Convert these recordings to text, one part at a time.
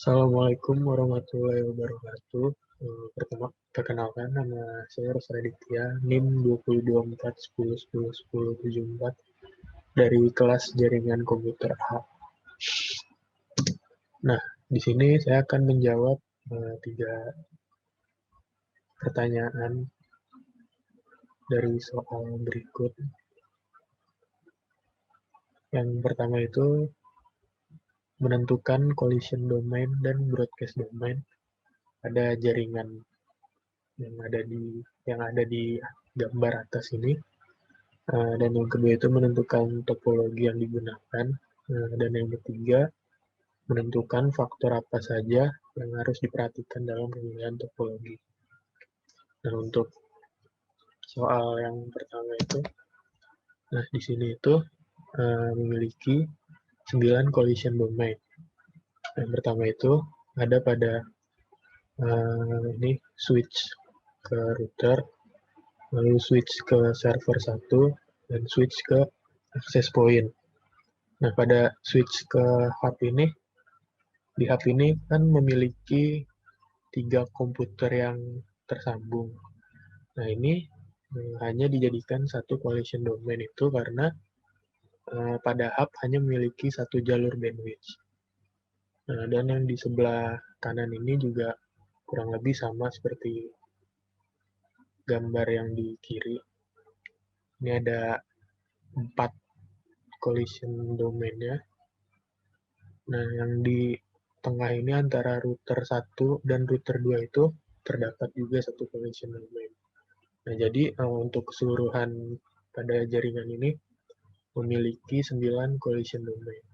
Assalamualaikum warahmatullahi wabarakatuh. Perkenalkan nama saya Rosadi Aditya, NIM 22410101074 dari kelas Jaringan Komputer A. Nah, di sini saya akan menjawab 3 pertanyaan dari soal berikut. Yang pertama itu menentukan collision domain dan broadcast domain pada jaringan yang ada di gambar atas ini. Dan yang kedua itu menentukan topologi yang digunakan. Dan yang ketiga, menentukan faktor apa saja yang harus diperhatikan dalam pemilihan topologi. Nah, untuk soal yang pertama itu, nah di sini itu memiliki 9 collision domain. Yang pertama itu ada pada ini switch ke router, lalu switch ke server 1, dan switch ke access point. Nah, pada switch ke hub ini, di hub ini kan memiliki 3 komputer yang tersambung. Nah, ini hanya dijadikan satu collision domain itu karena pada hub hanya memiliki satu jalur bandwidth. Nah, dan yang di sebelah kanan ini juga kurang lebih sama seperti gambar yang di kiri. Ini ada 4 collision domain-nya. Nah, yang di tengah ini antara router 1 dan router 2 itu terdapat juga satu collision domain. Nah, jadi untuk keseluruhan pada jaringan ini memiliki 9 collision domain.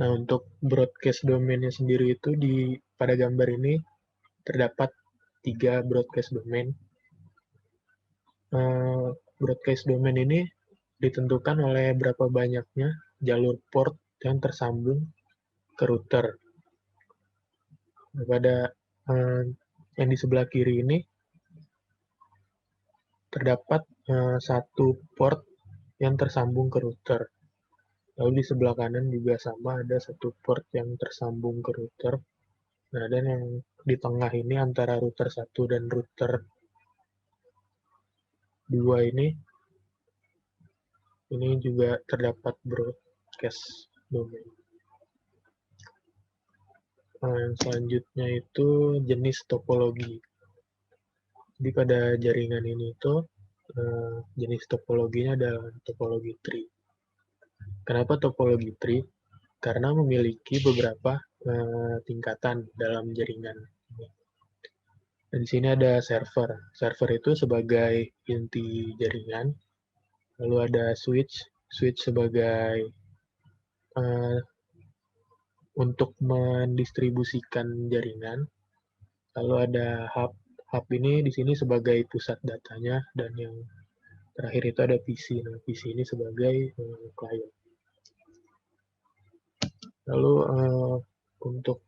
Nah, untuk broadcast domain-nya sendiri itu pada gambar ini terdapat 3 broadcast domain. Broadcast domain ini ditentukan oleh berapa banyaknya jalur port yang tersambung ke router. Nah, pada yang di sebelah kiri ini terdapat satu port yang tersambung ke router. Lalu di sebelah kanan juga sama, ada satu port yang tersambung ke router. Nah, dan yang di tengah ini antara router 1 dan router 2 ini juga terdapat broadcast domain. Yang selanjutnya itu jenis topologi. Jadi pada jaringan ini itu jenis topologinya adalah topologi tree. Kenapa topologi tree? Karena memiliki beberapa tingkatan dalam jaringan. Dan di sini ada server. Server itu sebagai inti jaringan. Lalu ada switch. Switch sebagai untuk mendistribusikan jaringan. Lalu ada hub. Hub ini di sini sebagai pusat datanya, dan yang terakhir itu ada PC. Nah, PC ini sebagai client. Lalu untuk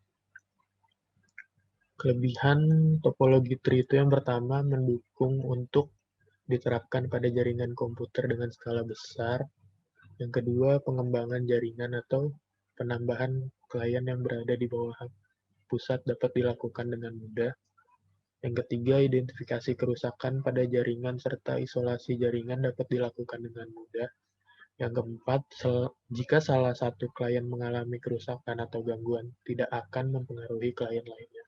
kelebihan topologi tree itu yang pertama mendukung untuk diterapkan pada jaringan komputer dengan skala besar. Yang kedua, pengembangan jaringan atau penambahan klien yang berada di bawah pusat dapat dilakukan dengan mudah. Yang ketiga, identifikasi kerusakan pada jaringan serta isolasi jaringan dapat dilakukan dengan mudah. Yang keempat, jika salah satu klien mengalami kerusakan atau gangguan, tidak akan mempengaruhi klien lainnya.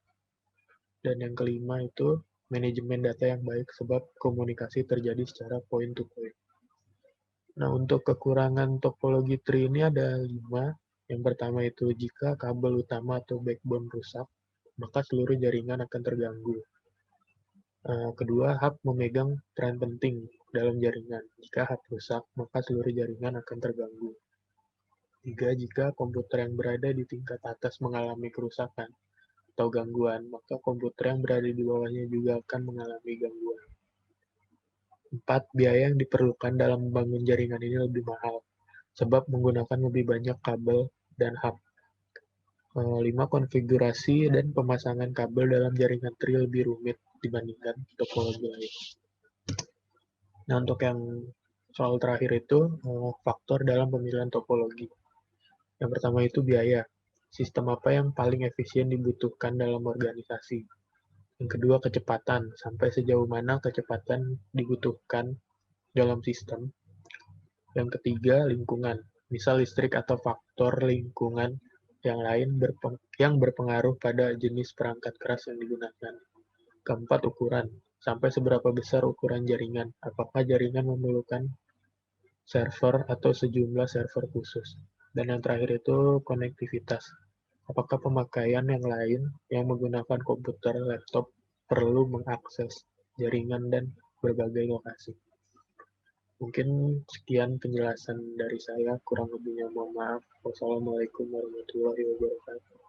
Dan yang kelima itu, manajemen data yang baik sebab komunikasi terjadi secara point to point. Nah, untuk kekurangan topologi tree ini ada 5. Yang pertama itu, jika kabel utama atau backbone rusak, maka seluruh jaringan akan terganggu. Kedua, hub memegang peran penting dalam jaringan. Jika hub rusak, maka seluruh jaringan akan terganggu. 3, jika komputer yang berada di tingkat atas mengalami kerusakan atau gangguan, maka komputer yang berada di bawahnya juga akan mengalami gangguan. 4, biaya yang diperlukan dalam membangun jaringan ini lebih mahal, sebab menggunakan lebih banyak kabel dan hub. 5, konfigurasi dan pemasangan kabel dalam jaringan tree lebih rumit dibandingkan topologi lain. Nah, untuk yang soal terakhir itu faktor dalam pemilihan topologi. Yang pertama itu biaya. sistem apa yang paling efisien dibutuhkan dalam organisasi. Yang kedua, kecepatan. Sampai sejauh mana kecepatan dibutuhkan dalam sistem. Yang ketiga, lingkungan. Misal listrik atau faktor lingkungan yang lain yang berpengaruh pada jenis perangkat keras yang digunakan. Keempat, ukuran. Sampai seberapa besar ukuran jaringan. Apakah jaringan memerlukan server atau sejumlah server khusus. Dan yang terakhir itu konektivitas. Apakah pemakaian yang lain yang menggunakan komputer, laptop perlu mengakses jaringan dan berbagai lokasi. Mungkin sekian penjelasan dari saya, kurang lebihnya mohon maaf. Wassalamualaikum warahmatullahi wabarakatuh.